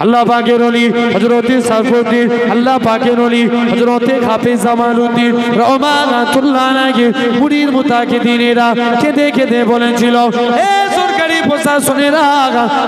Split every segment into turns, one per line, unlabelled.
আল্লাহ পাকের ওলি হযরত সাইফুদ্দিন, আল্লাহ পাকের ওলি হযরত হাফেজ জামালউদ্দিন রহমাতুল্লাহ আলাইহি মুরিদ মুতাকিদিনেরা কেঁদে কেঁদে বলেছিল, এ সরকারি প্রশাসনেরা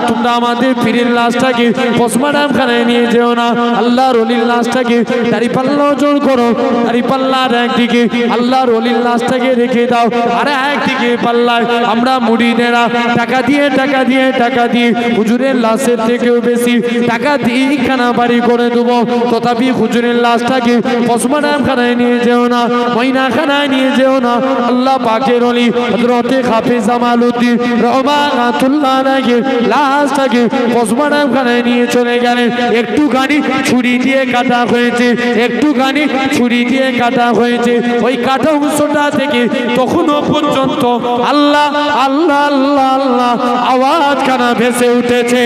তোমরা আমাদের পীরের লাশটাকে পোস্টমর্টম খানায় নিয়ে যেও না, আল্লাহর ওলির লাশটাকে দাড়িপাল্লা ওজন করো, দাড়িপাল্লার একদিকে আল্লাহর ওলির লাশটাকে রেখে দাও, আর একদিকে পাল্লায় আমরা মুরিদেরা টাকা দিয়ে হুজুরের লাশের থেকেও বেশি টাকা দিয়ে খানা বাড়ি করে দেবো, তথাপি হুজুরের লাশটাকে পোস্টমর্টম খানায় নিয়ে যেও না, ময়নাখানায় নিয়ে যেও না। আল্লাহ পাকের ওলি হযরত হাফেজ জামালউদ্দিন রহমাতুল্লাহ আলাইহি লাশটাকে পোস্টমর্টম খানায় নিয়ে চলে গেলেন। একটুখানি ছুরি দিয়ে কাটা হয়েছে, একটুখানি ছুরি দিয়ে কাটা হয়েছে, ওই কাটা অংশটা থেকে তখনও পর্যন্ত আল্লাহ আল্লাহ আল্লাহ আল্লাহ আওয়াজ কানা ভেসে উঠেছে।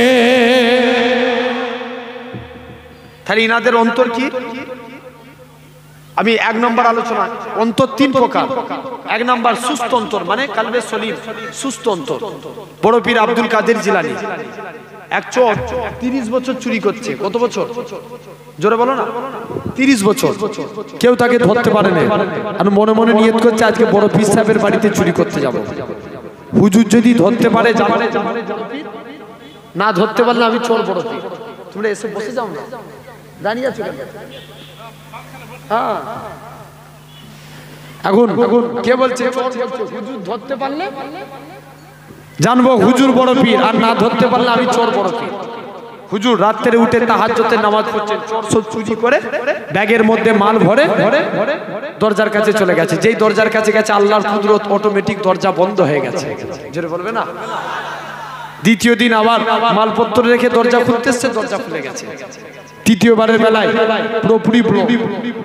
তাহলে ইনাদের অন্তর কি? আমি এক নম্বর আলোচনা, অন্তর তিন প্রকার। এক নম্বর সুস্থ অন্তর, মানে কালবে সলিম, সুস্থ অন্তর। বড় পীর আব্দুল কাদের জিলানী এক চোর 30 বছর চুরি করছে। কত বছর? জোরে বলো না। 30 বছর। কেউ তাকে ধরতে পারে না, আর মনে মনে নিয়ত করছে আজকে বড় পীর সাহেবের বাড়িতে চুরি করতে যাব। হুজুর যদি ধরতে পারে যাবে, না ধরতে পারলে আমি চোর বড় পীর। তোমরা এসে বসে যাও না, দাঁড়িয়ে আছো কেন? হ্যাঁ, এখন কে বলছে? হুজুর ধরতে পারলে জানবো হুজুর বড় পীর, আর না ধরতে পারলে আমি চোর বড় পীর। হুজুর রাত্রে উঠে তাহাজ্জুদের নামাজ পড়ছেন, চোর সব চুরি করে ব্যাগের মধ্যে মাল ভরে দরজার কাছে চলে গেছে। যেই দরজার কাছে গেছে আল্লাহর কুদরত, অটোমেটিক দরজা বন্ধ হয়ে গেছে। জোরে বলবে না। দ্বিতীয় দিন আবার মালপত্র রেখে দরজা খুলতেছে, দরজা খুলে গেছে। তৃতীয়বারের বেলায় পুরোপুরি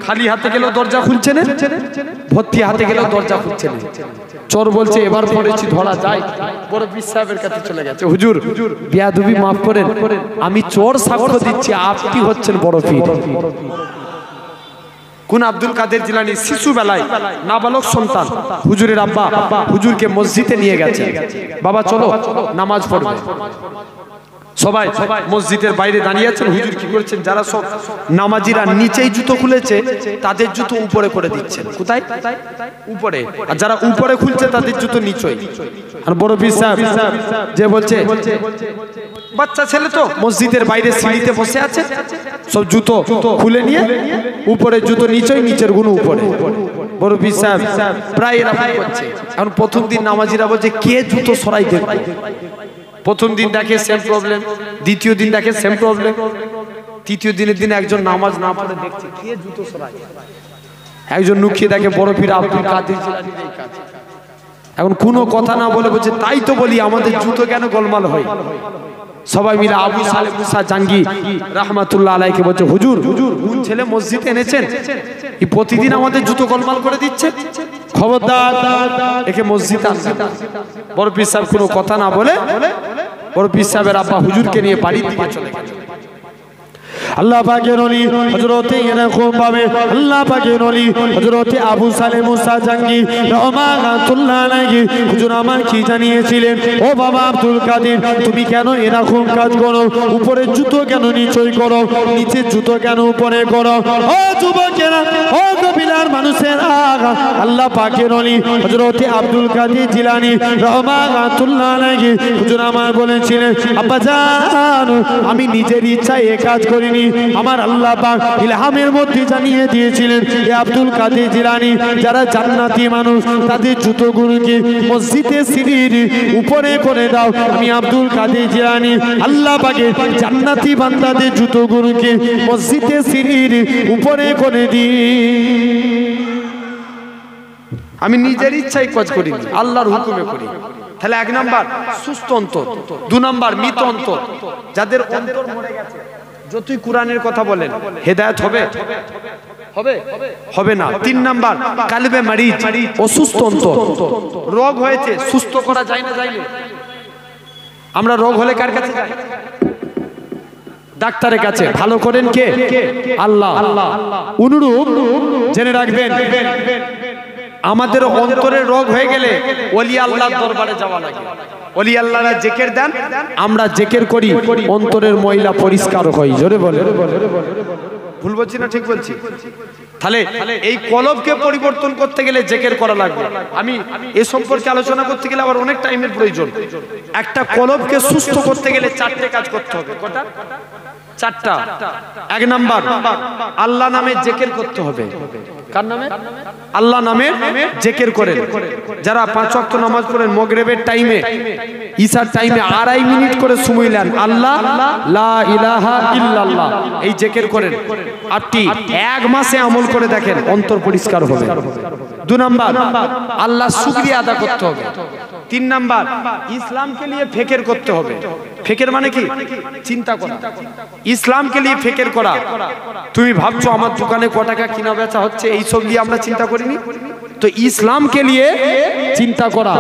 খালি হাতে গেলেও দরজা খুলছে না, ভর্তি হাতে গেলেও দরজা খুলছে না। চোর বলছে এবার পড়েছি, ধরা যায়। বড় পীর সাহেবের কাছে চলে গেছে। হুজুর বেয়াদবি মাফ করেন, আমি চোর সাক্ষ্য দিচ্ছি, আপনি হচ্ছেন বড় পীর। কোন আব্দুল কাদের জিলানী শিশু বেলায় নাবালক সন্তান, হুজুরের আব্বা হুজুরকে মসজিদে নিয়ে গেছে, বাবা চলো নামাজ পড়বে। সবাই মসজিদের বাইরে দাঁড়িয়ে আছেন। হুজুর কি করেছেন? যারা সব নামাজিরা নিচেই জুতো খুলেছে তাদের জুতো উপরে করে দিচ্ছেন। কোথায়? উপরে। আর যারা উপরে খুলছে তাদের জুতো নিচেই। আর বড় পীর সাহেব যে বলছে, বাচ্চা ছেলে তো মসজিদের বাইরে সিঁড়িতে বসে আছে, সব জুতো খুলে নিয়ে উপরে জুতো নিচেই, নিচের গুলো উপরে। বড় পীর সাহেব প্রায় এরকম করছে। এখন প্রথম দিন নামাজিরা বলছে কে জুতো সরাই দেবে। প্রথম দিন দেখে সেম প্রবলেম, দ্বিতীয় দিন দেখে সেম প্রবলেম, তৃতীয় দিনের দিন একজন নামাজ না পড়ে দেখছে কে জুতো সরায়। একজন নুকিয়ে দেখে বড় পীর আব্দুল কাদের জিলানী এই কাজ। এখন কোনো কথা না বলে বলছে তাই তো বলি আমাদের জুতো কেন গোলমাল হয়। সবাই মিলে আবু সালেহ মুসা জাঙ্গি রাহমাতুল্লাহ আলাইহি বলছে, হুজুর কোন ছেলে মসজিদে এনেছেন, এই প্রতিদিন আমাদের জুতো গোলমাল করে দিচ্ছে, খবরদার একে মসজিদে আনবেন না। বড় পীর সাহেব কোনো কথা না বলে বড় পীর সাহেবের আব্বা হুজুরকে নিয়ে বাড়ির দিকে চলে গেল। আল্লাহ পাকের ওলি হযরতে এরকম ভাবে আল্লাহ পাকের ওলি হযরতে আবু সালেহ মুসা জাঙ্গি রাহমাতুল্লাহ আলাইহি হুজুর আমার কি জানিয়েছিলেন, ও বাবা আব্দুল কাদের তুমি কেন এরকম কাজ করো, উপরে জুতো কেন নিচেই করো, নিচে জুতো কেন উপরে করো। ও যুবকেরা, ও কবিলার মানুষেরা, আল্লাহ পাকের ওলি হযরতে আব্দুল কাদের জিলানী রাহমাতুল্লাহ আলাইহি হুজুর আমার বলেছিলেন, আব্বা জান আমি নিজের ইচ্ছায় এই কাজ করিনি, আমার আল্লাহ পাক ইলহামের মধ্যে জানিয়ে দিয়েছিলেন, এ আব্দুল কাদের জিলানী যারা জান্নাতি মানুষ তাদের জুতোগুলোকে মসজিদে সিঁড়ির উপরে করে দাও। আমি আব্দুল কাদের জিলানী আল্লাহ পাকের জান্নাতি বান্দাদের জুতোগুলোকে মসজিদে সিঁড়ির উপরে করে দিই। আমি নিজের ইচ্ছায় কাজ করি, আল্লাহর হুকুমে করি। তাহলে এক নাম্বার সুস্থ অন্তর, দু নাম্বার মৃত অন্তর। যাদের অন্তর মরে গেছে যতই কোরআনের কথা বলেন হেদায়েত হবে হবে না। তিন নাম্বার কালবে মারিজ, অসুস্থ অন্তর। রোগ হয়েছে, সুস্থ করা যায় না, যায় না। আমরা রোগ হলে কার কাছে যাই? ডাক্তারের কাছে। ভালো করেন কে? আল্লাহ। অনুরূপ জেনে রাখবেন আমাদের অন্তরে রোগ হয়ে গেলে ওলি আল্লাহর দরবারে যাওয়া লাগে। ওলি আল্লাহরা জিকির দেন, আমরা জিকির করি, অন্তরের ময়লা পরিষ্কার হয়। জোরে বলে, ভুল বলছি না ঠিক বলছি? তাহলে এই কলবকে পরিবর্তন করতে গেলে জিকির করা লাগবে। আমি এ সম্পর্কে আলোচনা করতে গেলে আবার অনেক টাইমের প্রয়োজন। একটা কলবকে সুস্থ করতে গেলে চারটে কাজ করতে হবে। কটা? চারটা। এক নাম্বার, আল্লাহ নামে জিকির করতে হবে। কার নামে? আল্লাহ নামে জিকির করেন। যারা 5 ওয়াক্ত নামাজ পড়েন, মাগরিবের টাইমে, ঈশার টাইমে 2.5 মিনিট করে সময় নেন, আল্লাহ লা ইলাহা ইল্লাল্লাহ এই জিকির করেন। আপনি এক মাসে আমল করে দেখেন, অন্তর পরিষ্কার হবে। 2 নাম্বার, আল্লাহ শুকরিয়া আদা করতে হবে। 3 নাম্বার, ইসলামকে নিয়ে ফিকির করতে হবে। ফিকির মানে কি? চিন্তা করা। ইসলামকে নিয়ে ফিকির করা। তুমি ভাবছো আমার দোকানে ক টাকা কিনা বেচা হচ্ছে, এই সব নিয়ে আমরা চিন্তা করিনি তো? ইসলামকে নিয়ে চিন্তা করা,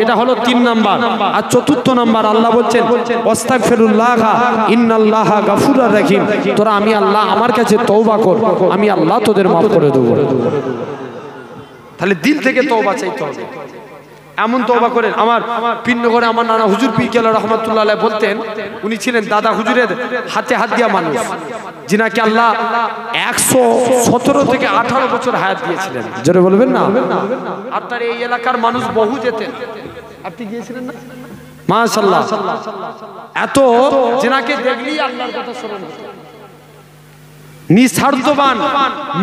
এটা হলো 3 নাম্বার। আর 4 নাম্বার, আল্লাহ বলছেন আস্তাগফিরুল্লাহ ইন্নাল্লাহা গাফুরুর রহিম। তোরা আমি আল্লাহ আমার কাছে তওবা কর, আমি আল্লাহ তোদের মাফ করে দেব। তাহলে দিল থেকে তওবা চাইতে হবে। এমন তওবা করেন। আমার পিন্নগরে আমার নানা হুজুর পীর কেবলা রাহমাতুল্লাহ আলাইহি বলতেন, উনি ছিলেন দাদা হুজুরের হাতে হাত দিয়া মানুষ, যিনাকে আল্লাহ 117 থেকে 18 বছর হায়াত দিয়েছিলেন। জোরে বলবেন না? আপনার এই এলাকার মানুষ বহু যেতেন। আপনি গিয়েছিলেন না? মাশাআল্লাহ। এত যিনাকে দেখলেই আল্লাহর কথা স্মরণ হতো। নিঃস্বার্থবান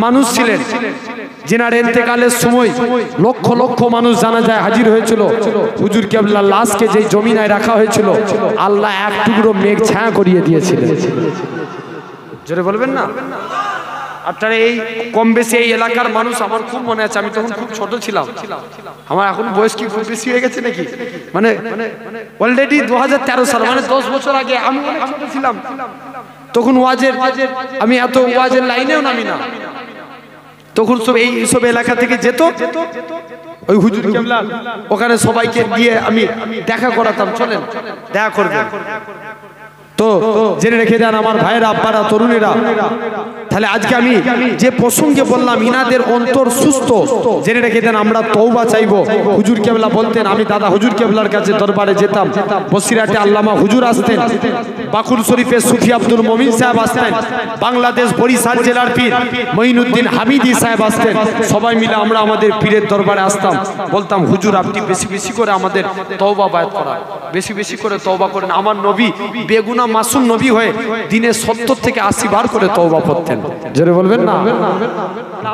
মানুষ ছিলেন, যিনার ইন্তেকালের সময় লক্ষ লক্ষ মানুষ জানাজায় হাজির হয়েছিল। হুজুর কেবলার লাশকে যেই জমিনায় রাখা হয়েছিল, আল্লাহ এক টুকরো মেঘ ছায়া করিয়ে দিয়েছিলেন। জোরে বলবেন না? আপনার এই কম বেশি এই এলাকার মানুষ আমার খুব মনে আছে। আমি তখন খুব ছোট ছিলাম। আমার এখন বয়স কি খুব বেশি হয়ে গেছে নাকি? মানে অলরেডি 2013 সাল, মানে 10 বছর আগে আমি অনেক ছোট ছিলাম। তখন ওয়াজের, আমি এত ওয়াজের লাইনেও নামি না। তখন সব এই সব এলাকা থেকে যেত, ওই হুজুর কেবলা ওখানে সবাইকে গিয়ে আমি দেখা করাতাম। চলেন দেখা করবেন। তো জেনে রেখে দেন আমার ভাইরা, আব্বারা, তরুণীরা। তাহলে আজকে আমি যে প্রসঙ্গে বললাম, ইনাদের অন্তর সুস্থ, জেনে রেখে দেন আমরা তওবা চাইবো। হুজুর কেবলা বলতেন, আমি দাদা হুজুর কেবলার কাছে দরবারে যেতাম। বসিরাটে আল্লামা হুজুর আসতেন, বাকুর শরীফে সুফি আব্দুল মমিন সাহেব আসতেন, বাংলাদেশ বরিশাল জেলার পীর মঈনুদ্দিন হামিদি সাহেব আসতেন। সবাই মিলে আমরা আমাদের পীরের দরবারে আসতাম, বলতাম হুজুর আপনি বেশি বেশি করে আমাদের তওবা বায়াত করান, বেশি বেশি করে তওবা করেন। আমার নবী বেগুনা মাসুম নবী হয়ে দিনে 70 থেকে 80 বার করে তওবা পড়তেন। জোরে বলবেন না?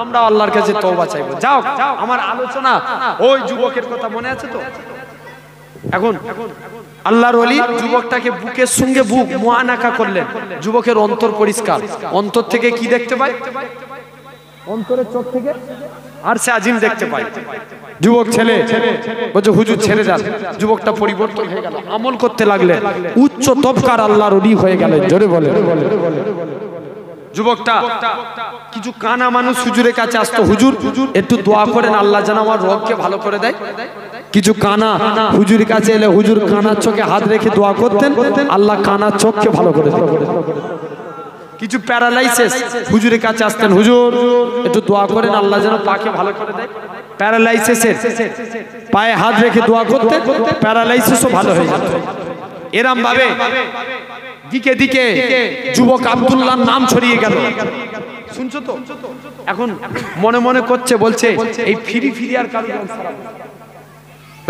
আমরা আল্লাহর কাছে তওবা চাইবো। যাও, আমার আলোচনা ওই যুবকের কথা মনে আছে তো? এখন আল্লাহর ওলি যুবকটাকে বুকের সঙ্গে বুক মুআনাকা করলেন। যুবকের অন্তর পরিষ্কার। অন্তর থেকে কি দেখতে পায়? অন্তরের চোখ থেকে আরশে আজিম দেখতে পায়। যুবক ছেলে বলছে হুজুর ছেড়ে যান। যুবকটা পরিবর্তন হয়ে গেল, আমল করতে লাগলেন, উচ্চ তবকার আল্লাহর ওলি হয়ে গেলেন। জোরে বলে। যুবকটা কিছু কানা মানুষ হুজুরের কাছে আসতো, হুজুর একটু দোয়া করেন আল্লাহ যেন আমার রোগকে ভালো করে দেয়। কিছু কানা হুজুরের কাছে এলে হুজুর কানার চোখে হাত রেখে দোয়া করতেন, আল্লাহ কানার চোখকে ভালো করে দেয়। কিছু প্যারালাইসিস হুজুরের কাছে আসতেন, হুজুর একটু দোয়া করেন আল্লাহ যেন পাকে ভালো করে দেয়। প্যারালাইসিসের পায়ে হাত রেখে দোয়া করতে প্যারালাইসিসও ভালো হয়ে যেত। এরম ভাবে দিকে দিকে যুবক আব্দুল্লাহর নাম ছড়িয়ে গেল। শুনছো তো? এখন মনে মনে করছে, বলছে এই ফিরি ফিরি আর কারো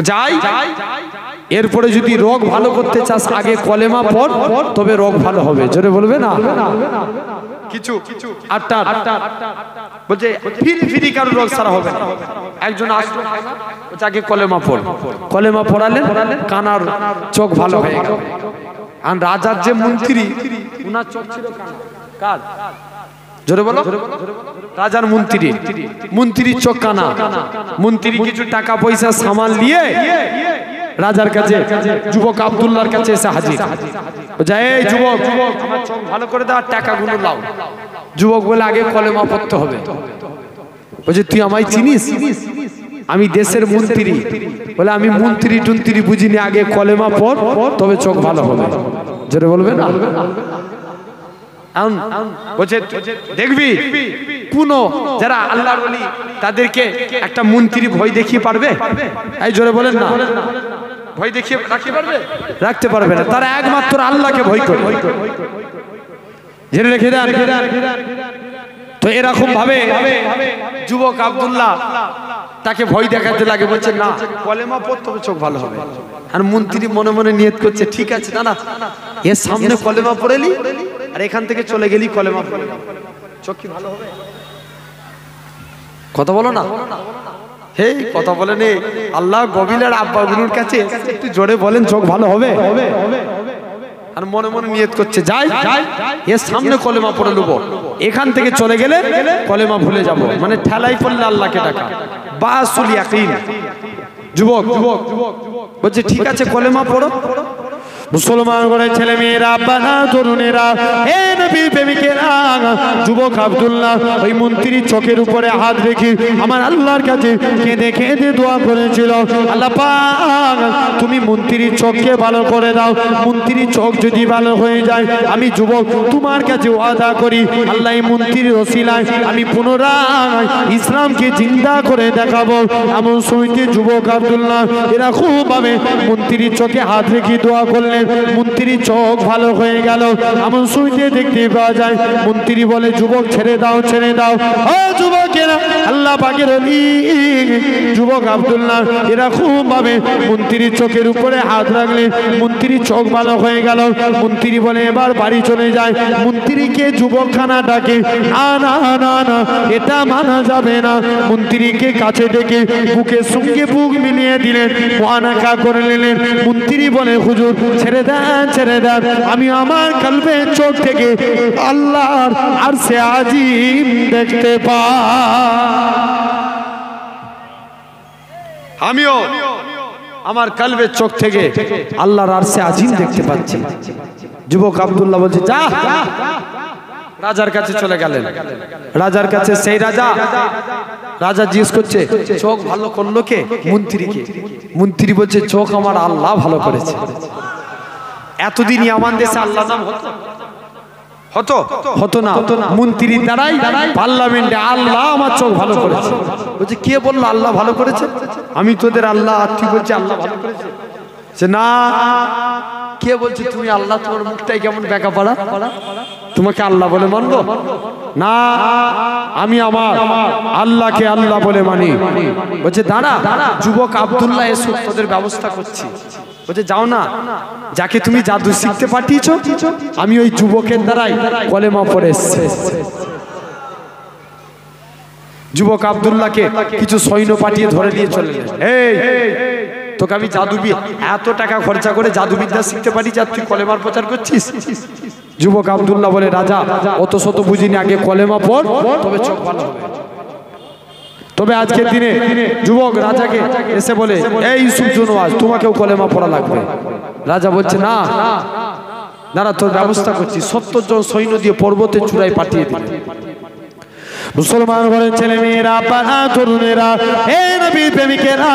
যাই। এরপরে যদি রোগ ভালো করতে চাস আগে কলেমা পড়, তবে রোগ ভালো হবে। জোরে বলবে না? কিছু আটটা বলছে ফিরি ফিরি কারো রোগ সারা হবে না। একজন আসলো, বলছে আগে কলেমা পড়। কলেমা পড়ালেন, কানার চোখ ভালো হয়ে গেল। আর রাজার যে মন্ত্রী, উনার চোখ ছিল কানা। কার? জোরে বলো। রাজার মন্ত্রী, মন্ত্রীর চোখ কানা। মন্ত্রী কিছু টাকা পয়সা সামাল নিয়ে রাজার কাছে, যুবক আব্দুল্লাহর কাছে এসে হাজির। এই যুবক, আমার চোখ ভালো করে দাও, টাকাগুলো লাও। যুবক বলে আগে কলেমা পড়তে হবে। বলছে তুই আমায় চিনিস? আমি দেশের মন্ত্রী। বলে আমি মন্ত্রী টন্ত্রী বুঝিনি, আগে কলেমা পড় তবে চোখ ভালো হবে। জোরে বলবে না? বলছে দেখবি কোন যারা আল্লাহর ওলি তাদেরকে একটা মন্ত্রী ভয় দেখিয়ে পারবে? এই জোরে বলেন না। ভয় দেখিয়ে রাখতে পারবে না। তারা একমাত্র আল্লাহকে ভয় করে। জেনে রেখে দেন। তো এরকম ভাবে যুবক আব্দুল্লাহ তাকে ভয় দেখাতে লাগে, বলছে না কলেমা পড়তে হবে, চোখ ভালো হবে। আর মন্ত্রী মনে মনে নিয়ত করছে, ঠিক আছে না এর সামনে কলেমা পড়েলি আর এখান থেকে চলে গেলি কলেমা পড়ে, চোখ কি ভালো হবে? কথা বলো না, হে কথা বলে নে। আল্লাহ গবিলার আব্বা গুরুর কাছে একটু জোরে বলেন, চোখ ভালো হবে। আর মনে মনে নিয়ত করছে, যাই এর সামনে কলেমা পড়ে নেবো, এখান থেকে চলে গেলে কলেমা ভুলে যাব, মানে ঠেলাই পড়লে আল্লাহকে ডাকা বাসুল ইয়াকিন। যুবক বলছে ঠিক আছে কলেমা পড়ো। মুসলমান করে ছেলে মেয়েরা, বাবা তরুণেরা, হে নবী প্রেমিকেরা, যুবক আব্দুল্লাহ ওই মন্ত্রীর চোখের উপরে হাত রেখে আমার আল্লাহর কাছে কেঁদে কেঁদে দোয়া করেছিল, আল্লাহ পাক তুমি মন্ত্রীর চোখকে ভালো করে দাও। মন্ত্রীর চোখ যদি ভালো হয়ে যায়, আমি যুবক তোমার কাছে ওয়াদা করি, আল্লাহ এই মন্ত্রীর ওসিলায় আমি পুনরায় ইসলামকে জিন্দা করে দেখাবো। এমন সময়তে যুবক আব্দুল্লাহ এরকম ভাবে মন্ত্রীর চোখে হাত রেখে দোয়া করলেন, মন্ত্রীর চোখ ভালো হয়ে গেল। এমন শুনতে দেখতে পাওয়া যায় মন্ত্রী বলে, যুবক ছেড়ে দাও ছেড়ে দাও। ও যুবকেরা, আল্লাহ পাকের ওলি যুবক আব্দুল্লাহ এরকম ভাবে মন্ত্রীর চোখের উপরে হাত রাখলেন, মন্ত্রীর চোখ ভালো হয়ে গেল। মন্ত্রী বলে এবার বাড়ি চলে যায়। মন্ত্রীকে যুবকখানা ডাকে, না না না না এটা মানা যাবে না। মন্ত্রীকে কাছে ডেকে বুকের সঙ্গে বুক মিলিয়ে দিলেন, ওয়ানাকা করে নিলেন। মন্ত্রী বলে, হুজুর ছেড়ে দেন ছেড়ে দেন, আমি আমার কলবের চোখ থেকে আল্লাহর আরশে আজিম দেখতে পাই। আমিও আমার কলবের চোখ থেকে আল্লাহর আরশে আজিম দেখতে পাচ্ছি। যুবক আব্দুল্লাহ বলছে, যা। রাজার কাছে চলে গেলেন। রাজার কাছে সেই রাজা জিজ্ঞেস করছে, চোখ ভালো করলো কে? মন্ত্রীকে। মন্ত্রী বলছে, চোখ আমার আল্লাহ ভালো করেছে। এতদিন আমার দেশে আল্লাহ নাম হতো না। মন্ত্রীর দ্বারাই পার্লামেন্টে আল্লাহ আমার চোখ ভালো করেছে। বলছে, কে বললো আল্লাহ ভালো করেছে? আমি তোদের আল্লাহ। ঠিক বলছে আল্লাহ ভালো করেছে? না, কে বলছে তুমি আল্লাহ? তোমার মুখটাই কেমন বেকা পাড়া, তোমাকে আল্লাহ বলে মানবো না, আমি আমার আল্লাহকে আল্লাহ বলে মানি। বলছে, দাঁড়া যুবক আব্দুল্লাহ, এসো তোদের ব্যবস্থা করছি। বলছে, যাও না, যাকে তুমি জাদু শিখতে পাঠিয়েছো আমি ওই যুবকের দ্বারাই কলেমা পড়ে এসেছি। যুবক আব্দুল্লাহকে কিছু সৈন্য পাঠিয়ে ধরে নিয়ে চলে গেলেন। এই তোকে আমি এত টাকা খরচা করে জাদুবিদ্যা শিখতে পারি, যা তুই কলেমার প্রচার করছিস? যুবক আব্দুল্লাহ বলে, রাজা অত শত বুঝিনি, আগে কলেমা পড় তবে চোখ ভালো হবে। তবে আজকের দিনে যুবক রাজাকে এসে বলে, এই ইউসুফ জুনওয়াজ, তোমাকেও কলেমা পড়া লাগবে। রাজা বলছে, না দাঁড়া, তোর ব্যবস্থা করছি। 70 জন সৈন্য দিয়ে পর্বতের চূড়ায় পাঠিয়ে দিলেন। মুসলমান ঘরের ছেলে মেয়েরা, পাড়া তরুণেরা, হে নবীর প্রেমিকেরা,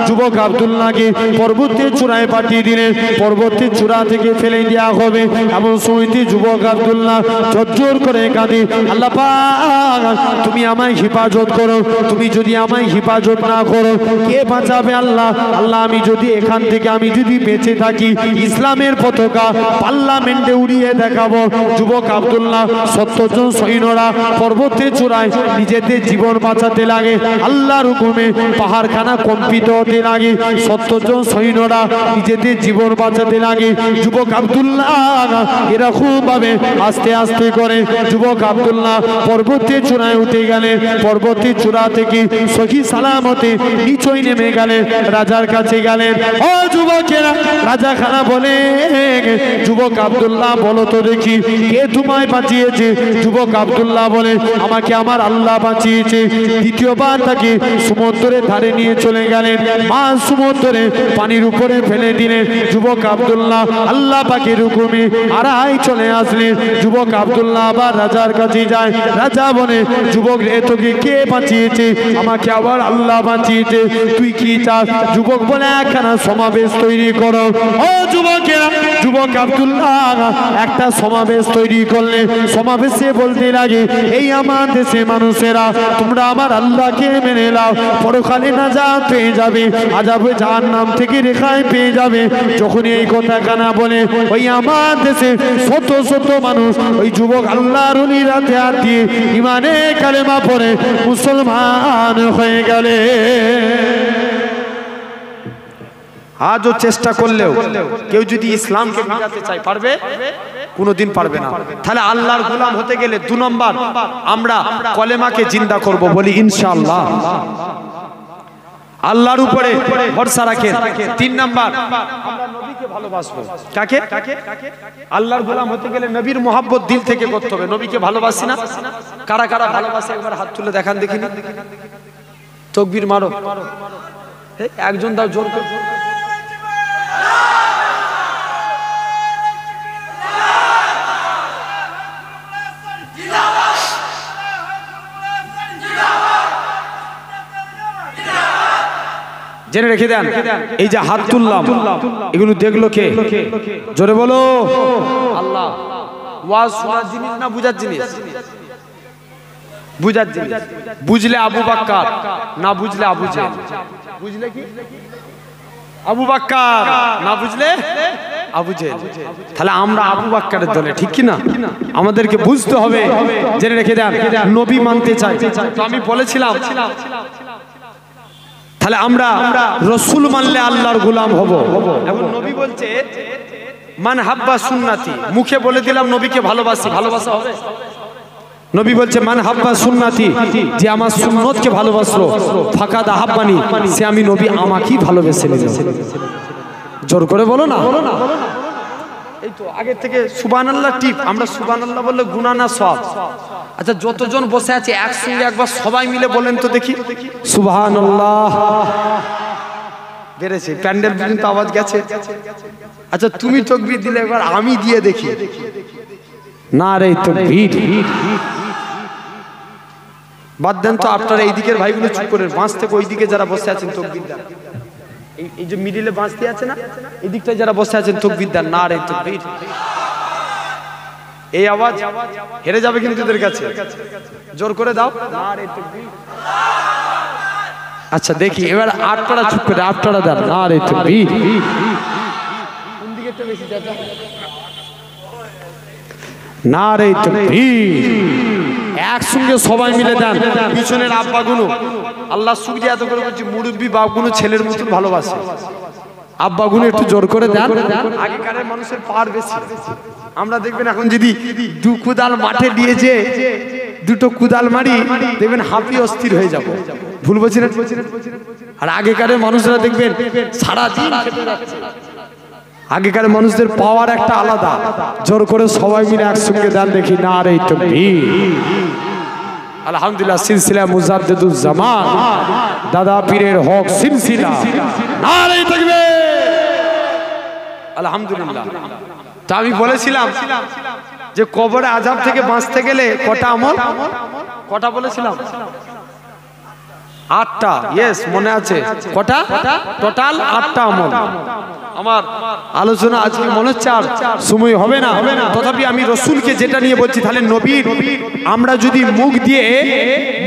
যুবক আব্দুল্লাহকে পর্বতের চূড়ায় পাঠিয়ে দিলেন। পর্বতের চূড়া থেকে ফেলে দেওয়া হবে। এমন সময়তে যুবক আব্দুল্লাহ ঝরঝর করে কাঁদে, আল্লাহ পাক তুমি আমায় হেফাজত করো। তুমি যদি আমায় হেফাজত না করো, কে বাঁচাবে? আল্লাহ আল্লাহ আমি যদি এখান থেকে আমি যদি বেঁচে থাকি, ইসলামের পতাকা পার্লামেন্টে উড়িয়ে দেখাবো। যুবক আব্দুল্লাহ 70 জন সৈন্যরা পর্বতের চূড়ায় নিজেদের জীবন বাঁচাতে লাগে। আল্লাহর হুকুমে পাহাড়খানা কম্পিত হতে লাগে। 70 জন সৈন্যরা নিজেদের জীবন বাঁচাতে লাগে। যুবক আব্দুল্লাহ এরকম ভাবে আস্তে আস্তে করে যুবক আব্দুল্লাহ পর্বতের চূড়ায় উঠে গেলেন। পর্বতের চূড়া থেকে সহি সালামতে নিচই নেমে গেলেন, রাজার কাছে গেলেন। ও যুবকেরা, রাজা খানা বলে, যুবক আব্দুল্লাহ বলো তো দেখি, কে তোমায় বাঁচিয়েছে? যুবক আব্দুল্লাহ বলে, আমাকে আমার আল্লাহ বাঁচিয়েছে। দ্বিতীয়বার তাকে সমুদ্রের ধারে নিয়ে চলে গেলেন, মা সমুদ্রে পানির উপরে ফেলে দিলেন। যুবক আব্দুল্লাহ আল্লাহ পাকের হুকুমে আড়াই চলে আসলেন। যুবক আব্দুল্লাহ আবার রাজার কাছে যায়। রাজা বলে, যুবক রে, তোকে কে বাঁচিয়েছে? আমাকে আবার আল্লাহ বাঁচিয়েছে। তুই কি চাস? যুবক বলে, একখানা সমাবেশ তৈরি করো। ও যুবকেরা, যুবক আব্দুল্লাহ একটা সমাবেশ তৈরি করলেন। সমাবেশে বলতে লাগে, এই আমাদের দেশে মানুষেরা তোমরা আমার আল্লাহকে মেনে নাও, পরকালে নাজাত পেয়ে যাবে, আযাবে জাহান্নাম থেকে রেহাই পেয়ে যাবে। যখন এই কথা কানা বলে ওই আমার দেশে শত শত মানুষ ওই যুবক আল্লাহর ওলির হাতে হাত দিয়ে ইমানে কালেমা পড়ে মুসলমান হয়ে গেলে। আজও চেষ্টা করলেও কেউ যদি ইসলামকে মিটাতে চায় পারবে? কোনোদিন পারবে না। তাহলে আল্লাহর গোলাম হতে গেলে 2 নম্বর আমরা কলেমাকে জিন্দা করব, বলি ইনশাআল্লাহ। আল্লাহর উপরে ভরসা রাখেন। 3 নম্বর আমরা নবীকে ভালোবাসবো। কাকে? আল্লাহর গোলাম হতে গেলে নবীর মোহাব্বত দিল থেকে করতে হবে। নবীকে ভালোবাসি না? কারা কারা ভালোবাসে একবার হাত তুলে দেখান দেখিনি। তাকবীর মারো। একজন দাও জোর করে। জেনে রেখে দেন, এই যে হাত তুললাম এগুলো দেখলো কে? জোরে বলো। আল্লাহ। ওয়াজ শোনার জিনিস না বুঝার জিনিস? বুঝার জিনিস। বুঝলে আবু বকর, না বুঝলে আবু জেহেল। বুঝলে কি? আবু বকর, না বুঝলে আবু জেহেল। তাহলে আমরা আবু বকরের দলে, ঠিক কি না? আমাদেরকে বুঝতে হবে। জেনে রেখে দেন, নবী মানতে চাই। তো আমি বলেছিলাম তাহলে আমরা রাসূল মানলে আল্লাহর গোলাম হব। এখন নবী বলছে মান হাব্বা সুন্নতি, মুখে বলে দিলাম নবীকে ভালোবাসি, ভালোবাসা হবে? নবী বলছে মান হাব্বা সুন্নতি, যে আমার সুন্নতকে ভালোবাসলো ফাকাদ আহাব্বানি, সে আমি নবী আমাকেই ভালোবেসে নিল। জোর করে বলো না। এই তো আগে থেকে সুবহানাল্লাহ টিপ। আমরা সুবহানাল্লাহ বললে গুনাহ না সওয়াব? আচ্ছা যতজন বসে আছে একসঙ্গে একবার সবাই মিলে বলেন তো দেখি সুবহানাল্লাহ। বেড়েছে প্যান্ডেল পর্যন্ত আওয়াজ গেছে। আচ্ছা তুমি তাকবীর দিলে একবার আমি দিয়ে দেখি। নারে তাকবীর। বাদ দেন তো আপনারা এই দিকের ভাইগুলো চুপ করে, বাঁশ থেকে ওই দিকে যারা বসে আছেন তাকবীর দেন। এই যে মিডিলে বাঁশ দিয়ে আছে না, এই দিকটায় যারা বসে আছেন তাকবীর দেন। নারে তাকবীর। এই আওয়াজ হেরে যাবে কিন্তু এদের কাছে। জোর করে দাও নারে তাকবীর। আচ্ছা দেখি এবার আপনারা চুপ করে আপনারা দেন নারে তাকবীর। কোন দিকে একটু বেশি চাচা? নারে তাকবীর। একসঙ্গে সবাই মিলে দেন। পিছনের আব্বাগুলো আল্লাহ শুকরিয়া এত করে বলছি, মুরব্বী বাপগুলো ছেলের মতন ভালোবাসে। আব্বাগুলো একটু জোর করে দেন। আগেকার মানুষের পার বেশি। আমরা দেখবেন এখন যদি 2 কুদাল মাঠে দিয়েছে, 2টো কুদাল মারি দেখবেন হাঁপি অস্থির হয়ে যাব। ভুল বলছি না? আর আগেকার মানুষরা দেখবেন সারা দিন খেতে যাচ্ছে। আগেকার মানুষদের পাওয়ার একটা আলাদা। জোর করে সবাই মিলে একসঙ্গে দেন দেখি নারে তাকবীর। আলহামদুলিল্লাহ সিলসিলা মুজাদ্দিদুজ জামান দাদা পীরের হক সিলসিলা নারে তাকবীর। আলহামদুলিল্লাহ। তা আমি বলেছিলাম যে কবরে আযাব থেকে বাঁচতে গেলে কটা আমল? কটা বলেছিলাম? 8টা। ইয়েস মনে আছে। কটা? টোটাল 8টা আমল। আমার আলোচনা আজকে মনে হচ্ছে আর সময় হবে না, তথাপি আমি রাসূলকে যেটা নিয়ে বলছি, তাহলে নবীর আমরা যদি মুখ দিয়ে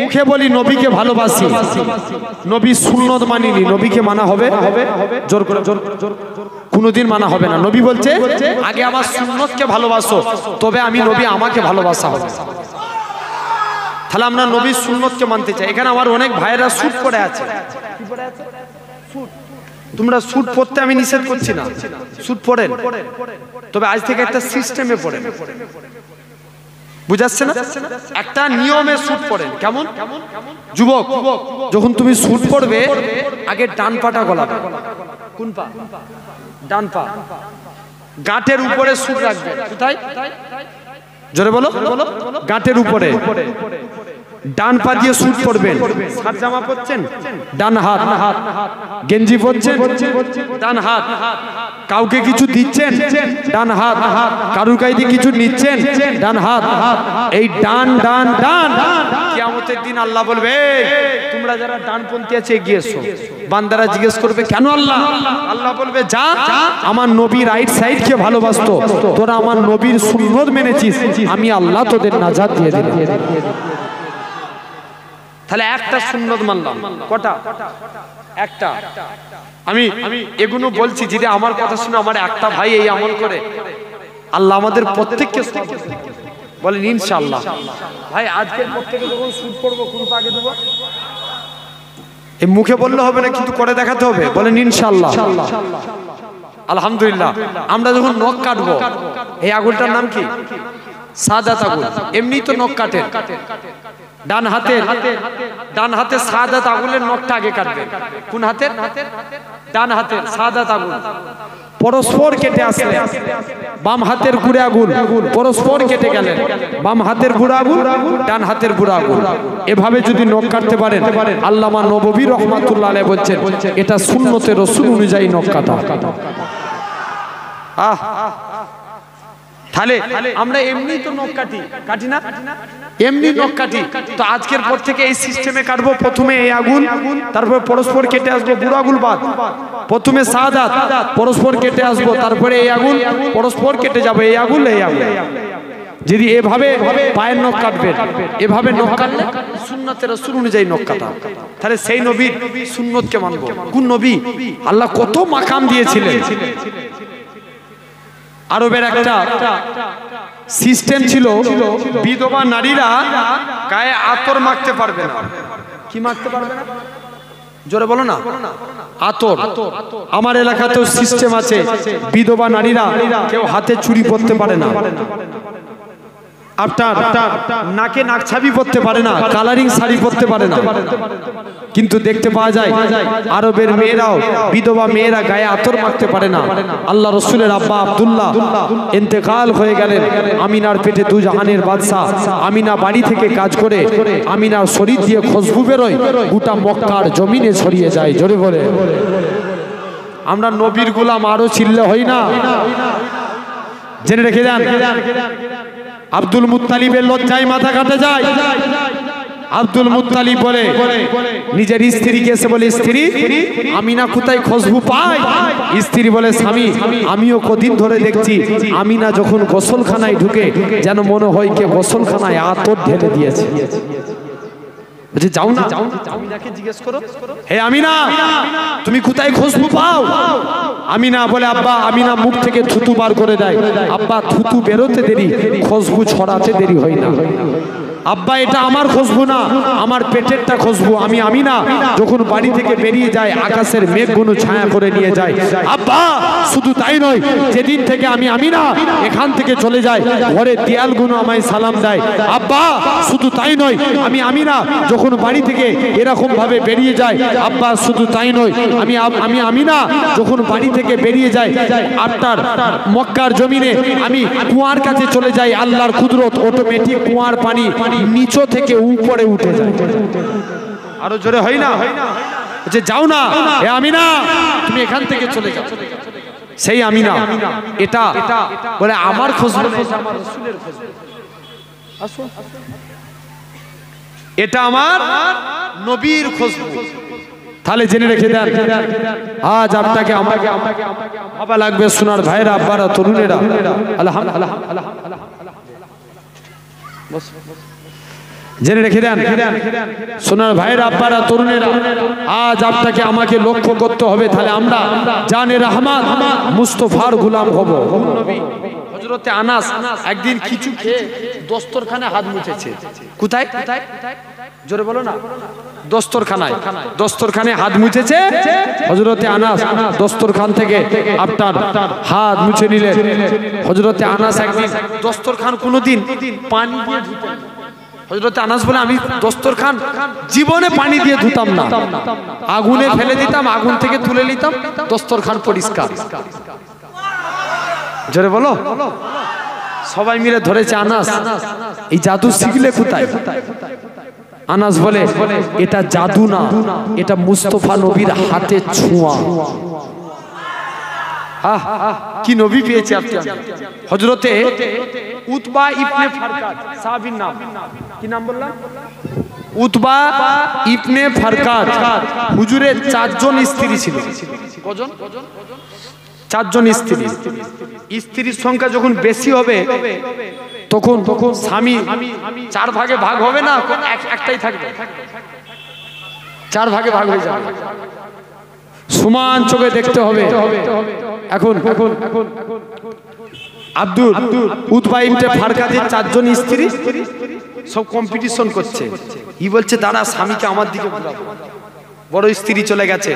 মুখে বলি নবীকে ভালোবাসি, নবীর সুন্নত মানিনি, নবীকে মানা হবে? জোর করে জোর কোনোদিন মানা হবে না। নবী বলছে আগে আমার সুন্নতকে ভালোবাসো, তবে আমি নবী আমাকে ভালোবাসা হবে। তাহলে আমরা নবীর সুন্নতকে মানতে চাই। এখানে আমার অনেক ভাইয়েরা স্যুট পরে আছে। কি পরে আছে? স্যুট। তোমরা স্যুট পরতে আমি নিষেধ করছি না, স্যুট পরেন, তবে আজ থেকে একটা সিস্টেমে পরেন। বুঝাচ্ছে না? একটা নিয়মে স্যুট পরেন। কেমন? যুবক যখন তুমি স্যুট পরবে আগে ডান পাটা গলাবে। কোন পা? ডান পা। গাঁটের উপরে স্যুট রাখবে। কোথায়? জোরে বলো। গাঁটের উপরে। ডান পা দিয়ে স্যুট পরবেন। শার্ট জামা পরছেন ডান হাত, গেঞ্জি পরছেন ডান হাত, কাউকে কিছু দিচ্ছেন ডান হাত, কারুর কাছে কিছু নিচ্ছেন ডান হাত। এই ডান ডান ডান কিয়ামতের দিন আল্লাহ বলবে তোমরা যারা ডানপন্থী আছে এগিয়ে এসো। বান্দারা জিজ্ঞেস করবে কেন আল্লাহ? আল্লাহ বলবে যা আমার নবী রাইট সাইড কে ভালোবাসতো, তোরা আমার নবীর সুন্নত মেনেছিস, আমি আল্লাহ তোদের নাজাত দিয়ে দিলাম। তাহলে একটা সুন্নত মানলাম, কটা? একটা। আমি এগুলো বলছি যদি আমার কথা শুনে আমার একটা ভাই এই আমল করে, আল্লাহ আমাদের প্রত্যেককে বলেন ইনশাআল্লাহ। ভাই আজকের প্রত্যেকে যখন শুট করবো কোন আগে দেবো? এই মুখে বললে হবে না, কিন্তু করে দেখাতে হবে। বলেন ইনশাআল্লাহ। আলহামদুলিল্লাহ। আমরা যখন নখ কাটবো, এই আগুলটার নাম কি? সাদাত আগুল। এমনি তো নখ কাটে, ডান হাতে সাদাত আগুলের নখটা আগে কাটবেন। কোন হাতে? ডান হাতে সাদাত আগুল পরস্পর কেটে আসলে বাম হাতের বুড়ে আগুল পরস্পর কেটে গেলেন, বাম হাতের বুড়া আগুল ডান হাতের বুড়া আগুল। এভাবে যদি নখ কাটতে পারেন, আল্লামা নববী রহমাতুল্লাহ আলাইহি বলছেন এটা সুন্নতে রাসূল অনুযায়ী নখ কাটা। তাহলে আমরা এমনি তো নখ কাটি না? এমনি নখ কাটি। তো আজকের পর থেকে এই সিস্টেমে কাটবো। প্রথমে এই আগুল, তারপর পরস্পর কেটে আসবো বুড়ো আগুল বাদ। প্রথমে সাদাত, পরস্পর কেটে আসবো, তারপরে এই আগুল, পরস্পর কেটে যাবে এই আগুল এই আগুল। যদি এভাবে পায়ের নখ কাটবেন, এভাবে নখ কাটলে সুন্নতে রাসূল অনুযায়ী নখ কাটা। তাহলে সেই নবীর সুন্নতকে মানবো। কোন নবী? আল্লাহ কত মাকাম দিয়েছিলেন। আরবের একটা সিস্টেম ছিল, বিধবা নারীরা গায়ে আতর মাখতে পারবে না। কি মাখতে পারবে না? জোরে বলো না। আতর। আমার এলাকাতেও সিস্টেম আছে, বিধবা নারীরা কেউ হাতে চুড়ি পরতে পারে না, আপনার নাকে নাকছাবি পরতে পারে না, কালারিং শাড়ি পরতে পারে না। কিন্তু দেখতে পাওয়া যায় আরবের মেয়েরাও, বিধবা মেয়েরা গায়ে আতর মাখতে পারে না। আল্লাহ রসুলের আব্বা আব্দুল্লাহ ইন্তেকাল হয়ে গেলেন। আমিনার পেটে দু জাহানের বাদশা। আমিনা বাড়ি থেকে কাজ করে আমিনার শরীর দিয়ে খুশবু বেরোয়, গোটা মক্কার জমিনে ছড়িয়ে যায়। জোরে বলে আমরা নবীর গোলাম আরো চিল্লে হই না? জেনে রেখে যান, আব্দুল মুত্তালিবের লজ্জায় মাথা কাটে যায়। আব্দুল মুত্তালিব বলে নিজের স্ত্রীকে এসে বলে, স্ত্রী আমিনা কোথায় খুশবু পায়? স্ত্রী বলে, স্বামী আমিও কদিন ধরে দেখছি আমিনা যখন গোসলখানায় ঢুকে যেন মনে হয় কে গোসলখানায় আতর ঢেলে দিয়েছে। বলছে যাও না, আমিনাকে জিজ্ঞেস করো, হে আমিনা তুমি কোথায় খুশবু পাও? আমিনা বলে, আব্বা আমিনা মুখ থেকে থুতু বার করে দেয়। আব্বা থুতু বেরোতে দেরি, খুশবু ছড়াতে দেরি হয় না। আব্বা এটা আমার খুশবু না, আমার পেটেরটা খুশবু। আমি আমিনা যখন বাড়ি থেকে বেরিয়ে যায় আকাশের মেঘগুলো ছায়া করে নিয়ে যায়। আব্বা শুধু তাই নয়, যেদিন থেকে আমি আমিনা এখান থেকে চলে যায় ঘরের দেয়ালগুলো আমায় সালাম দেয়। আব্বা শুধু তাই নয়, আমি আমিনা যখন বাড়ি থেকে এরকম ভাবে বেরিয়ে যায়, আব্বা শুধু তাই নয়, আমি আমিনা যখন বাড়ি থেকে বেরিয়ে যায় আপনার মক্কার জমিনে আমি কুয়ার কাছে চলে যাই। আল্লাহর কুদরত, অটোমেটিক কুয়ার পানি নিচে থেকে উপরে উঠে যায়। আরো জোরে হয় না? যে যাও না হে আমিনা, তুমি এখান থেকে চলে যাও। সেই আমিনা এটা বলে আমার খুশবু, আমার রাসূলের খুশবু। আসো, এটা আমার নবীর খুশবু। তাহলে জেনে রেখে দেন, আজ আপনাকে আমাকে ভাবা লাগবে সোনার ভাইরা, আব্বারা, তরুণেরা। আলহামদুলিল্লাহ, জেনে রেখে দেন সোনার ভাইরা, আব্বারা, তরুণেরা, আজ আপনাকে আমাকে লক্ষ্য করতে হবে। তাহলে আমরা জানে রহমান মুস্তফার গোলাম হব। হযরতে আনাস একদিন কিছু খেয়ে দস্তরখানে হাত মুছেছে। কোথায়? জোরে বলো না। দস্তরখানে হাত মুছেছে। হযরতে আনাস দস্তরখান থেকে আপনার হাত মুছে নিলেন। হযরতে আনাস একদিন দস্তরখান কোনোদিন পানি দিয়ে ধুতেন। হযরতে আনাস বলে, আমি দস্তরখান জীবনে পানি দিয়ে ধুতাম না, আগুনে ফেলে দিতাম, আগুন থেকে তুলে নিতাম, দস্তরখান পরিষ্কার। জোরে বলো। সবাই মিলে ধরেছে আনাস এই জাদু শিখলে কোথায়? আনাস বলে, এটা জাদু না, এটা মুস্তাফা নবীর হাতে ছোঁয়া। কি নবী পেয়েছে আপনি? হযরতে উতবা ইবনে ফারকাত সাহাবীর নাম। কি নাম বললাম? Utba ibn Farqad. হুজুরের 4 জন স্ত্রী ছিল। কজন? 4 জন স্ত্রী। স্ত্রীর সংখ্যা যখন বেশি হবে তখন স্বামী 4 ভাগে ভাগ হবে না, একটাই থাকবে। চার ভাগে ভাগ হয়ে যাবে, সমান চোখে দেখতে হবে। এখন আব্দুল উতবা ইবনে ফারকাদের চারজন স্ত্রী সব কম্পিটিশন করছে। ই বলছে দাঁড়া স্বামীকে আমার দিকে ঘোরাবো। বড় স্ত্রী চলে গেছে,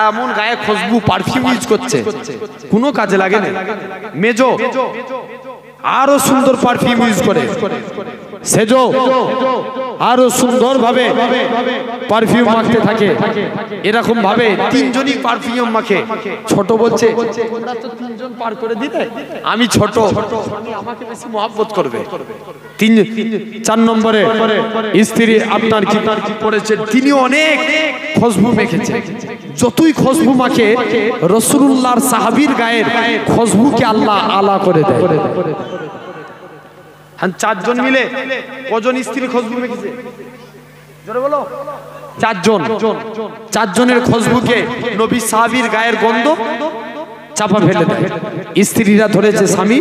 এমন গায়ে খুশবু পারফিউম ইউজ করছে, কোনো কাজে লাগে না। মেজো আরো সুন্দর পারফিউম ইউজ করে, সেজো আরো সুন্দর ভাবে পারফিউম মাখতে থাকে। এরকম ভাবে তিনজনই পারফিউম মাখে। ছোট বলছে তোমরা তো তিনজন পার করে দিলে, আমি ছোট, আমাকে বেশি মহব্বত করবে। চার নম্বরে স্ত্রী আপনার কি করেছে, তিনি অনেক খুশবু মেখেছে। যতই খুশবু মাখে রাসূলুল্লাহর সাহাবীর গায়ের খুশবুকে আল্লাহ আলা করে দেয়। চারজন মিলে কজন স্ত্রী খুশবু মেখেছে জোরে বলো? চারজন। চারজনের খুশবুকে নবী সাহাবীর গায়ের গন্ধ চাপা ফেলে দেয়। স্ত্রীরা ধরেছে স্বামী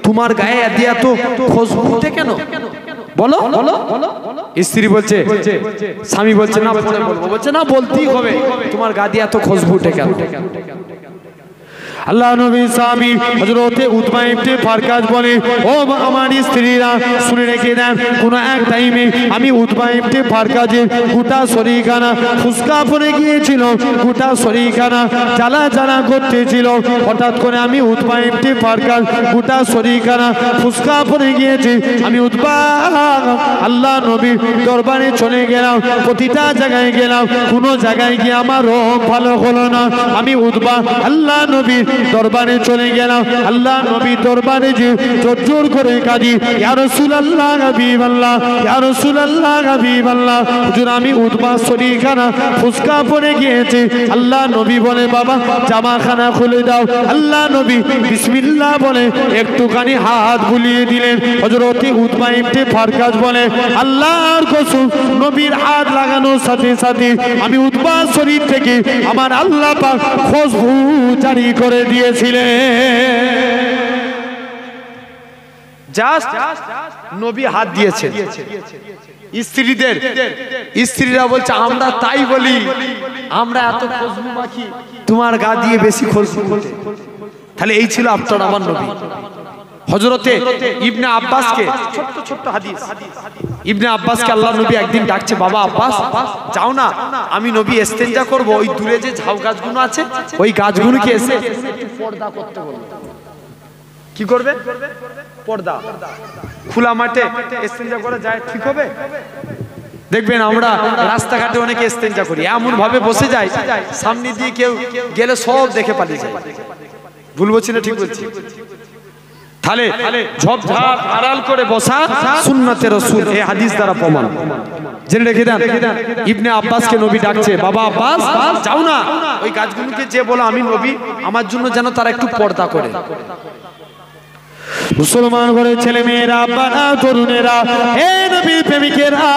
তোমার গায়ে এত খুশবু উঠে কেন বলো? স্ত্রী বলছে, স্বামী বলছে না পরে বলবো, বলছে না বলতেই হবে, তোমার গা দিয়ে এত খুশবু উঠে কেন? আল্লাহ নবী সাহাবী হযরত উতবা ইবনে ফারকাজ বলে, ও আমার স্ত্রীরা শুনে রেখে দেন, কোন এক টাইমে আমি উতবা ইবনে ফারকাজের গোটা শরীরখানা ফুসকা পড়ে গিয়েছিল, গোটা শরীরখানা জ্বালা জ্বালা করতেছিল। হঠাৎ করে আমি উতবা ইবনে ফারকাজ গোটা শরীরখানা ফুসকা পড়ে গিয়েছে। আমি উতবা আল্লাহ নবীর দরবারে চলে গেলাম, প্রতিটা জায়গায় গেলাম, কোনো জায়গায় গিয়ে আমার রোগ ভালো হলো না। আমি উতবা আল্লাহ নবীর দরবারে চলে গেলাম, আল্লাহ নবী দরবারে যে জোর করে কাঁদি, ইয়া রাসূলুল্লাহ হাবিবাল্লাহ, ইয়া রাসূলুল্লাহ হাবিবাল্লাহ, হুজুর আমি উতবা শরীরখানা ফুসকা পড়ে গিয়েছে। আল্লাহ নবী বলে বাবা জামাখানা খুলে দাও। আল্লাহ নবী বিসমিল্লাহ বলে একটুখানি হাত বুলিয়ে দিলেন। হযরত উতবা ইবনে ফারকাজ বলে আল্লাহর কসম নবীর হাত লাগানোর সাথে সাথে আমি উতবা শরীর থেকে আমার আল্লাহ পাক খুশবু জারি করে দিয়েছিলেন। জাস্ট নবী হাত দিয়েছেন। স্ত্রীদের স্ত্রীরা বলছে আমরা তাই বলি, আমরা এত খুশবু মাখি, তোমার গা দিয়ে বেশি খুশবু ওঠে। তাহলে এই ছিল আপনার আমার নবী। হযরতে ইবনে আব্বাসকে ছোট্ট ছোট্ট হাদিস, ইবনে আব্বাসকে আল্লাহ নবী একদিন ডাকছে, বাবা আব্বাস যাও না, আমি নবী ইস্তেঞ্জা করব, ওই দূরে যে ঝাউ গাছগুলো আছে ওই গাছগুলোকে এসে একটু পর্দা করতে বলবো। কি করবে? পর্দা। খোলা মাঠে ইস্তেঞ্জা করা যায়, ঠিক হবে? দেখবেন আমরা রাস্তাঘাটে অনেকে ইস্তেঞ্জা করি, এমন ভাবে বসে যায় সামনে দিয়ে কেউ গেলে সব দেখে পালিয়ে যায়। ভুল বলছি না ঠিক বলছি? তাহলে ঝোপঝাপ আড়াল করে বসা সুন্নতে রাসূল, এই হাদিস দ্বারা প্রমাণ। জেনে রেখে দেন, ইবনে আব্বাসকে নবী ডাকছে, বাবা আব্বাস যাও না, ওই গাছগুলোকে যে বলো আমি নবী, আমার জন্য যেন তারা একটু পর্দা করে। মুসলমান ঘরের ছেলে মেয়েরা, বাবা তরুণেরা, হে নবীর প্রেমিকেরা,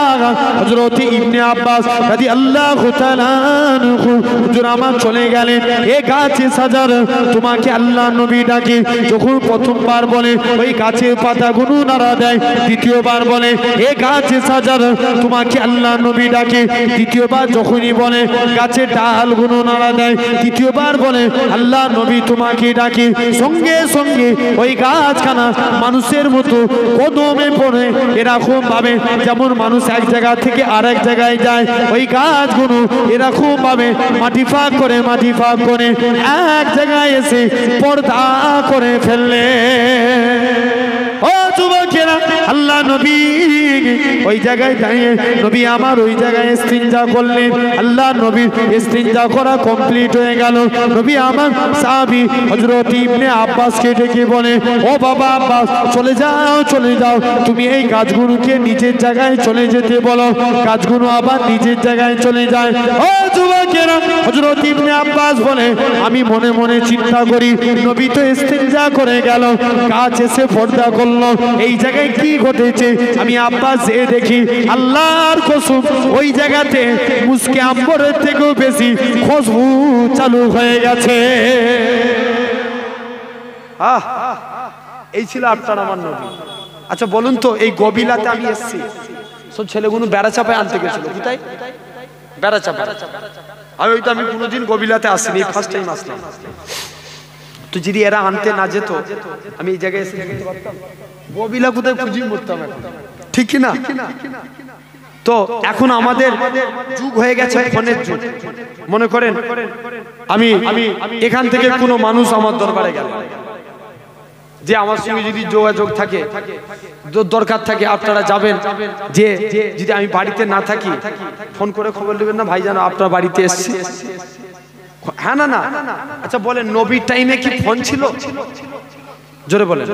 হযরত ইবনে আব্বাস রাদিয়াল্লাহু তাআলা আনহু হুজুর আমার চলে গেলেন। এই গাছে সাজার তোমাকে আল্লাহ নবী ডাকে, যখন প্রথমবার বলে ওই গাছের পাতাগুলো নাড়া দেয়, দ্বিতীয়বার বলে এই গাছে সাজার তোমাকে আল্লাহ নবী ডাকে, দ্বিতীয়বার যখনই বলে গাছের ডালগুলো নাড়া দেয়, তৃতীয়বার বলে আল্লাহ নবী তোমাকে ডাকে। সঙ্গে সঙ্গে ওই গাছ মানুষের মতো কদমে পড়ে, এরকম ভাবে যেমন মানুষ এক জায়গা থেকে আরেক জায়গায় যায়, ওই গাছগুলো এরকম ভাবে মাটি ফাঁক করে এক জায়গায় এসে পর্দা করে ফেললে। ও যুবকেরা, আল্লাহ নবী ওই জায়গায় দাঁড়িয়ে নবী আমার ওই জায়গায় ইস্তিনজা করলেন। আল্লাহ নবীর ইস্তিনজা করা কমপ্লিট হয়ে গেল। নবী আমার সাহাবী হযরত ইবনে আব্বাসকে ডেকে বলে, ও বাবা আব্বাস চলে যাও, তুমি এই গাছগুলোকে নিচের জায়গায় চলে যেতে বলো। গাছগুলো আবার নিচের জায়গায় চলে যায়। ও যুবকেরা, হযরত ইবনে আব্বাস বলে আমি মনে মনে চিন্তা করি, নবী তো ইস্তিনজা করে গেল, গাছ এসে পর্দা করলো, এই জায়গায় কি ঘটেছে? আমি আব্বাস এ দেখি আল্লাহর কসম ওই জায়গাতে মুসকে আম্বরের থেকেও বেশি খুশবু চালু হয়ে গেছে। এই ছিল আপনার আমার নবী। আচ্ছা বলুন তো, এই গবিলাতে আমি এসেছি, সব ছেলেগুলো বেড়া চাপায় আনতে গেছিল, কোথায়? বেড়া চাপা। আমি কোনোদিন গবিলাতে আসিনি, ফার্স্ট টাইম আসলাম। তো যদি এরা আনতে না যেত আমি এই জায়গায় এসে দেখতে পারতাম? গবিলা কোথায় খুঁজি মরতাম এখন, ঠিক কি না? তো এখন আমাদের যুগ হয়ে গেছে ফোনের যুগ। মনে করেন আমি এখান থেকে কোনো মানুষ আমার দরবারে গেল, যে আমার সঙ্গে যদি যোগাযোগ থাকে, দরকার থাকে, আপনারা যাবেন, যে যদি আমি বাড়িতে না থাকি ফোন করে খবর নেবেন না, ভাইজান আপনার বাড়িতে এসেছি। হ্যাঁ না না, আচ্ছা বলেন নবীর টাইমে কি ফোন ছিল? জোরে বলেন,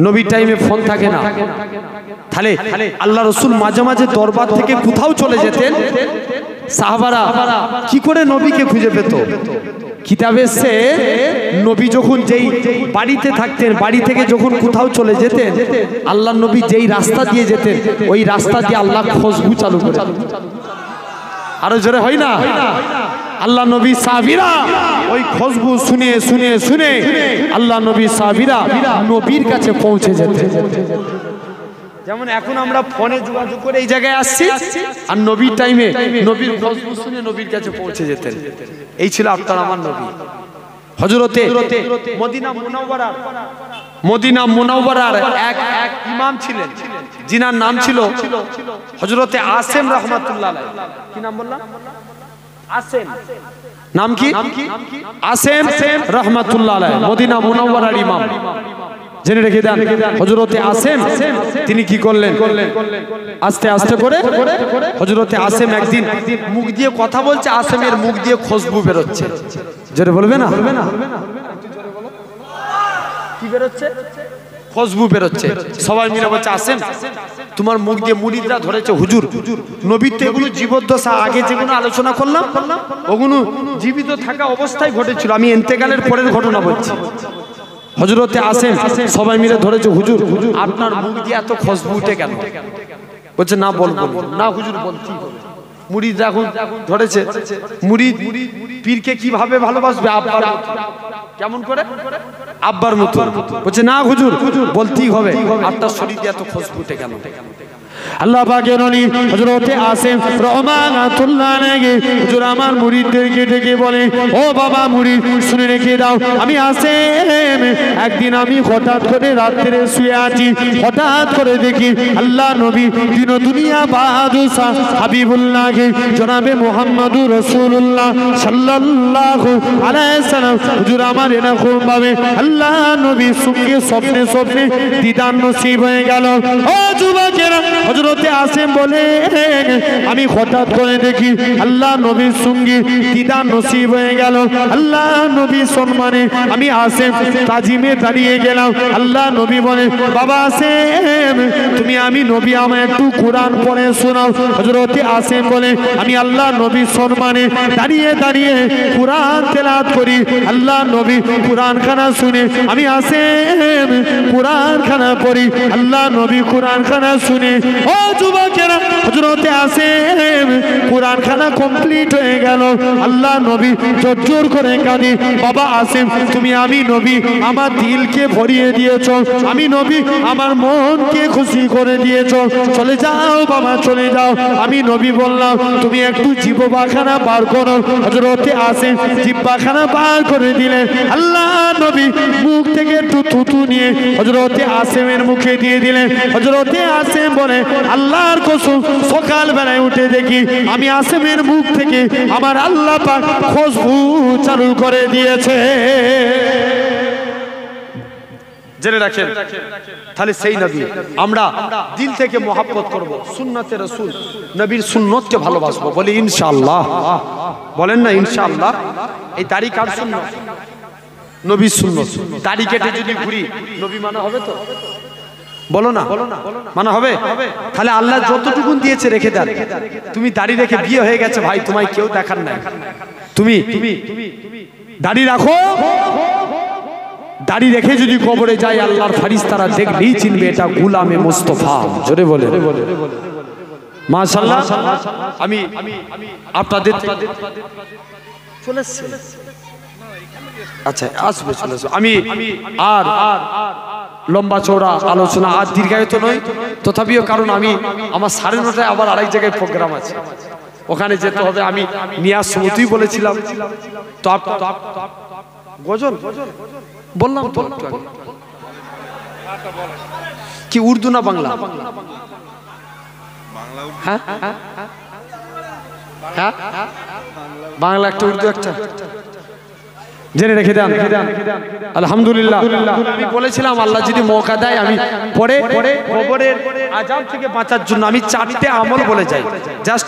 নবীর টাইমে ফোন থাকে না। তাহলে আল্লাহ রসুল মাঝে মাঝে দরবার থেকে কোথাও চলে যেতেন, সাহাবারা কি করে নবীকে খুঁজে পেত? কিতাবে এসেছে নবী যখন যেই বাড়িতে থাকতেন, বাড়ি থেকে যখন কোথাও চলে যেতেন, আল্লাহ নবী যেই রাস্তা দিয়ে যেতেন ওই রাস্তা দিয়ে আল্লাহ খুশবু চালু করে। আরো জোরে হয় না? আল্লাহ নবী সাহাবীরা ওই খুশবু শুনে শুনে শুনে আল্লাহ নবী সাহাবীরা নবীর কাছে পৌঁছে যেতেন। যেমন এখন আমরা ফোনে যোগাযোগ করে এই জায়গায় আসছি, আর নবীর টাইমে নবীর খুশবু শুনে নবীর কাছে পৌঁছে যেতেন। এই ছিল আপনার আমার নবী। হযরতে মদিনা মুনাওয়ারার এক ইমাম ছিলেন, যিনার নাম ছিল হযরতে আসেম রাহমাতুল্লাহ আলাইহি। কি নাম বললাম? আসেম। নাম কি? আসেম রাহমাতুল্লাহ আলাইহি, মদিনা মুনাওয়ারার ইমাম। জেনে রেখে দেন, হযরতে আসেম তিনি কি করলেন? আস্তে আস্তে করে হযরতে আসেম একদিন মুখ দিয়ে কথা বলছে, আসেমের মুখ দিয়ে খুশবু বেরোচ্ছে। জোরে বলবে না? কি বেরোচ্ছে? খুশবু বেরোচ্ছে। সবাই মিলে বলছে আসেম তোমার মুখ দিয়ে মুরিদরা ধরেছে। হুজুর নবীর তো এগুলো জীবদ্দশা, আগে যেগুলো আলোচনা করলাম ওগুলো জীবিত থাকা অবস্থায় ঘটেছিল, আমি ইন্তেকালের পরের ঘটনা বলছি। হযরতে আসেম সবাই মিলে ধরেছে, হুজুর আপনার মুখ দিয়ে এত খুশবু উঠে কেন? বলছে না বলবো না হুজুর, বলতেই হবে। মুরিদ এখন ধরেছে, মুরিদ পীরকে কিভাবে ভালোবাসবে? আব্বার কেমন করে? আব্বার মতো। বলছে না হুজুর বলতেই হবে, আপনার শরীর দিয়ে এত খুশবু উঠে কেন? আল্লাহ পাকের নবী হযরতে আসেম রাহমাতুল্লাহ আলাইহি হুজুর আমার মুরিদদেরকে ডেকে বলে, ও বাবা মুরিদ শুনে রেখে দাও, আমি আসেম একদিন আমি হঠাৎ করে রাত্রে শুয়ে আছি, হঠাৎ করে দেখি আল্লাহ নবী দিন দুনিয়া বাদশা হাবিবুল্লাহ জনাবে মুহাম্মদুর রাসূলুল্লাহ সাল্লাল্লাহু আলাইহি সাল্লাম হুজুর আমার এরকম ভাবে আল্লাহ নবীর সঙ্গে স্বপ্নে স্বপ্নে দিদার নসিব হয়ে গেল। ও যুবকেরা, হযরতে আসেম বলে আমি হঠাৎ করে দেখি আল্লাহ নবীর সঙ্গে দিদার নসিব হয়ে গেল। আল্লাহ নবীর সম্মানে আমি আসেম তাজিমে দাঁড়িয়ে গেলাম। আল্লাহ নবী বলে, বাবা আসেম তুমি আমি নবী আমায় একটু কোরআন পড়ে শোনাও। হযরতে আসেম বলে, আমি আল্লাহ নবীর সম্মানে দাঁড়িয়ে দাঁড়িয়ে কোরআন তেলাওয়াত করি। আল্লাহ নবী কোরআন খানা শুনে আমি আসেম কোরআন খানা পড়ি। আল্লাহ নবী কোরআন খানা শুনে, ও যুবকেরা, হযরতে আসেম কোরআন খানা কমপ্লিট হয়ে গেল। আল্লাহ নবী জোর করে কাঁদে, বাবা আসেম তুমি আমি নবী আমার দিলকে ভরিয়ে দিয়েছ, আমি নবী আমার মনকে খুশি করে দিয়েছ, চলে যাও বাবা চলে যাও। আমি নবী বললাম তুমি একটু জিহ্বাখানা বার করো। হযরতে আসেম জিহ্বাখানা বার করে দিলেন। আল্লাহ নবী মুখ থেকে একটু থুতু নিয়ে হযরতে আসেমের মুখে দিয়ে দিলেন। হযরতে আসেম বলে, আল্লাহর কসম সকাল বেলায় উঠে দেখি আমি আসেমের মুখ থেকে আমার আল্লাহ পাক খুশবু চালু করে দিয়েছে। জেনে রাখেন, তাহলে সেই নবী আমরা দিল থেকে মহব্বত করব, সুন্নতে রাসূল নবীর সুন্নতকে ভালোবাসবো। বলি ইনশাআল্লাহ, বলেন না ইনশাআল্লাহ। এই দাড়ি কার সুন্নত? নবীর সুন্নত। দাড়ি কেটে যদি ঘুরি নবী মানা হবে তো? বলো না মানা হবে? তাহলে আল্লাহ যতটুকু দিয়েছে রেখে দেন। তুমি দাড়ি রেখে বিয়ে হয়ে গেছে ভাই, তোমায় কেউ দেখার নাই, তুমি দাড়ি রাখো। দাড়ি রেখে যদি কবরে যায় আল্লাহর ফেরেশতারা দেখলেই চিনবে এটা গোলামে মুস্তাফা। জোরে বলে মাশাআল্লাহ। আমি আপনাদের চলে এসেছি, আচ্ছা আসবে, চলে আসবে। আমি আর লম্বা চওড়া আলোচনা আর দীর্ঘায়িত নয়, তথাপিও কারণ আমি আমার 9:30টায় আবার আরেক জায়গায় প্রোগ্রাম আছে। ওখানে যেতে হবে। আমি নিয়াজ সমতুই বলেছিলাম তো গজল বললাম তো কি উর্দু না বাংলা? হ্যাঁ হ্যাঁ বাংলা একটা উর্দু একটা জেনে রেখে দেন। আলহামদুলিল্লাহ আমি বলেছিলাম আল্লাহ যদি মৌকা দেয় আমি পরে কবরের আযাব থেকে বাঁচার জন্য আমি 4টে আমল বলে যাই। জাস্ট